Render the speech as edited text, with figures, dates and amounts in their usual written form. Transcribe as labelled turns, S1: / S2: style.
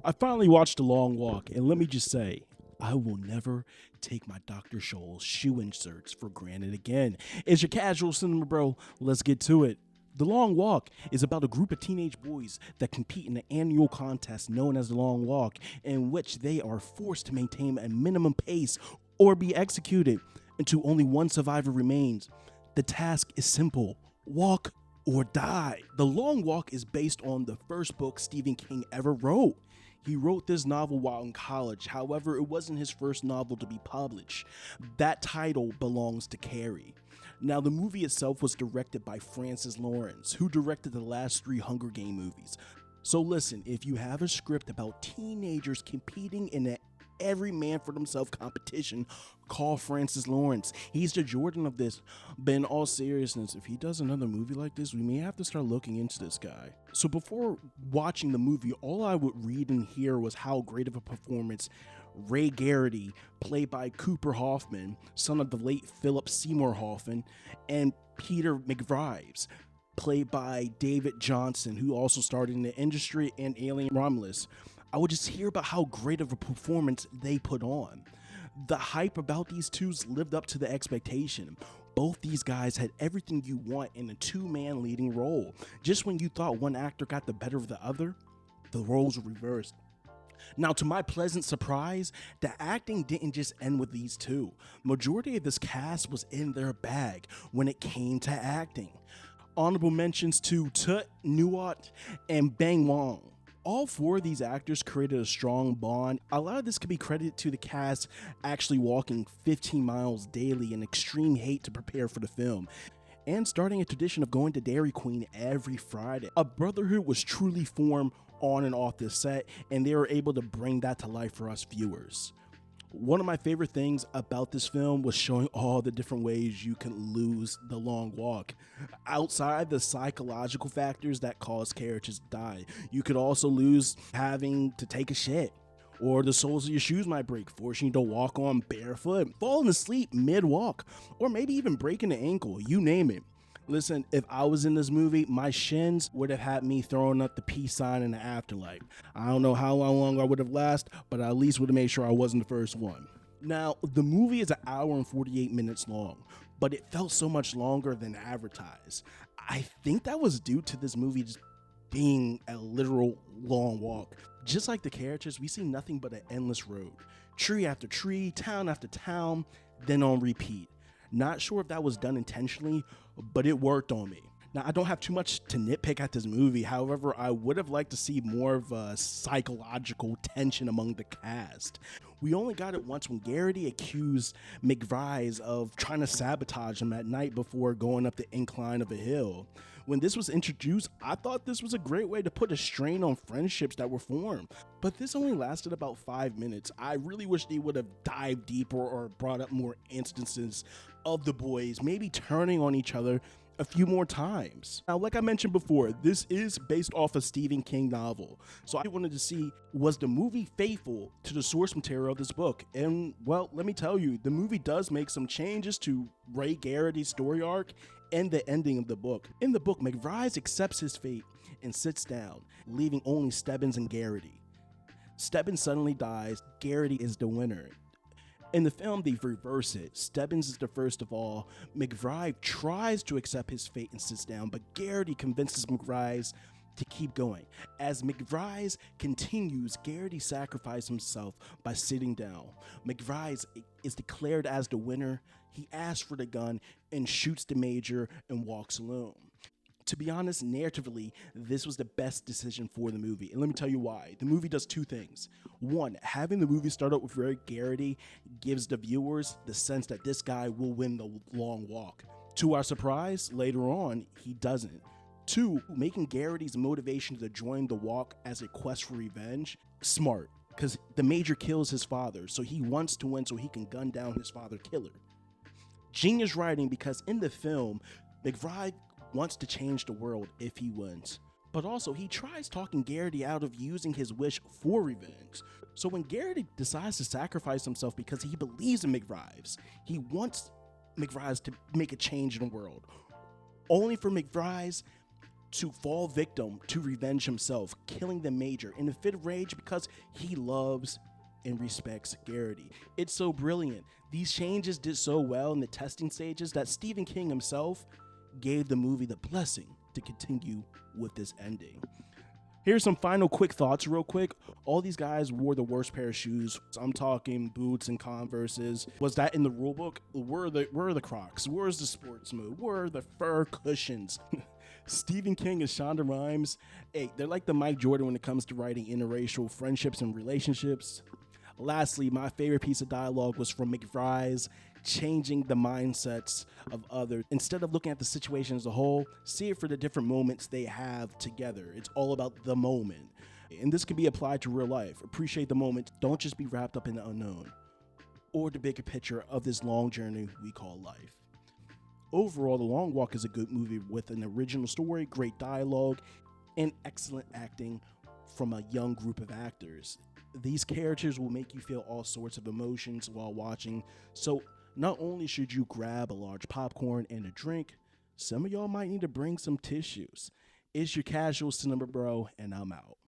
S1: I finally watched The Long Walk, and let me just say, I will never take my Dr. Scholl's shoe inserts for granted again. It's your casual cinema, bro. Let's get to it. The Long Walk is about a group of teenage boys that compete in an annual contest known as the Long Walk, in which they are forced to maintain a minimum pace or be executed until only one survivor remains. The task is simple: walk or die. The Long Walk is based on the first book Stephen King ever wrote. He wrote this novel while in college. However, it wasn't his first novel to be published. That title belongs to Carrie. Now, the movie itself was directed by Francis Lawrence, who directed the last three Hunger Game movies. So listen, if you have a script about teenagers competing in an every man for themselves competition, call Francis Lawrence. He's the Jordan of this. But in all seriousness, if he does another movie like this, we may have to start looking into this guy. So before watching the movie, all I would read and hear was how great of a performance Ray Garrity, played by Cooper Hoffman, son of the late Philip Seymour Hoffman, and Peter McVives, played by David Johnson, who also starred in the industry and Alien Romulus. I would just hear about how great of a performance they put on. The hype about these twos lived up to the expectation. Both these guys had everything you want in a two-man leading role. Just when you thought one actor got the better of the other, the roles were reversed. Now, to my pleasant surprise, the acting didn't just end with these two. Majority of this cast was in their bag when it came to acting. Honorable mentions to Tut Nuot and Bang Wong. All four of these actors created a strong bond. A lot of this could be credited to the cast actually walking 15 miles daily in extreme hate to prepare for the film, and starting a tradition of going to Dairy Queen every Friday. A brotherhood was truly formed on and off this set, and they were able to bring that to life for us viewers. One of my favorite things about this film was showing all the different ways you can lose the long walk. Outside the psychological factors that cause characters to die, you could also lose having to take a shit, or the soles of your shoes might break, forcing you to walk on barefoot, falling asleep mid-walk, or maybe even breaking an ankle, you name it. Listen, if I was in this movie, my shins would have had me throwing up the peace sign in the afterlife. I don't know how long I would have lasted, but I at least would have made sure I wasn't the first one. Now, the movie is an hour and 48 minutes long, but it felt so much longer than advertised. I think that was due to this movie just being a literal long walk. Just like the characters, we see nothing but an endless road. Tree after tree, town after town, then on repeat. Not sure if that was done intentionally, but it worked on me. Now, I don't have too much to nitpick at this movie. However, I would have liked to see more of a psychological tension among the cast. We only got it once when Garrity accused McVives of trying to sabotage him at night before going up the incline of a hill. When this was introduced, I thought this was a great way to put a strain on friendships that were formed. But this only lasted about 5 minutes. I really wish they would have dived deeper or brought up more instances of the boys, maybe turning on each other a few more times. Now, like I mentioned before, this is based off a Stephen King novel. So I wanted to see, was the movie faithful to the source material of this book? And well, let me tell you, the movie does make some changes to Ray Garrity's story arc and the ending of the book. In the book, McVives accepts his fate and sits down, leaving only Stebbins and Garrity. Stebbins suddenly dies. Garrity is the winner. In the film, they reverse it. Stebbins is the first of all. McVive tries to accept his fate and sits down, but Garrity convinces McVives to keep going. As McVives continues, Garrity sacrifices himself by sitting down. McVives is declared as the winner. He asks for the gun and shoots the major and walks alone. To be honest, narratively, this was the best decision for the movie. And let me tell you why. The movie does two things. One, having the movie start out with Ray Garrity gives the viewers the sense that this guy will win the long walk. To our surprise, later on, he doesn't. Two, making Garrity's motivation to join the walk as a quest for revenge smart, because the major kills his father, so he wants to win so he can gun down his father killer. Genius writing, because in the film, McVive wants to change the world if he wins. But also, he tries talking Garrity out of using his wish for revenge. So when Garrity decides to sacrifice himself because he believes in McVives, he wants McVives to make a change in the world, only for McVives to fall victim to revenge himself, killing the Major in a fit of rage because he loves and respects Garrity. It's so brilliant. These changes did so well in the testing stages that Stephen King himself gave the movie the blessing to continue with this ending. Here's some final quick thoughts real quick. All these guys wore the worst pair of shoes. I'm talking boots and Converses. Was that in the rule book? Where are the Crocs? Where's the sports mode? Where are the fur cushions? Stephen King and Shonda Rhimes, hey, they're like the Mike Jordan when it comes to writing interracial friendships and relationships. Lastly, my favorite piece of dialogue was from McFry's, changing the mindsets of others. Instead of looking at the situation as a whole, see it for the different moments they have together. It's all about the moment. And this can be applied to real life. Appreciate the moment. Don't just be wrapped up in the unknown or the bigger picture of this long journey we call life. Overall, The Long Walk is a good movie with an original story, great dialogue, and excellent acting from a young group of actors. These characters will make you feel all sorts of emotions while watching, so not only should you grab a large popcorn and a drink, some of y'all might need to bring some tissues. It's your casual cinema bro, and I'm out.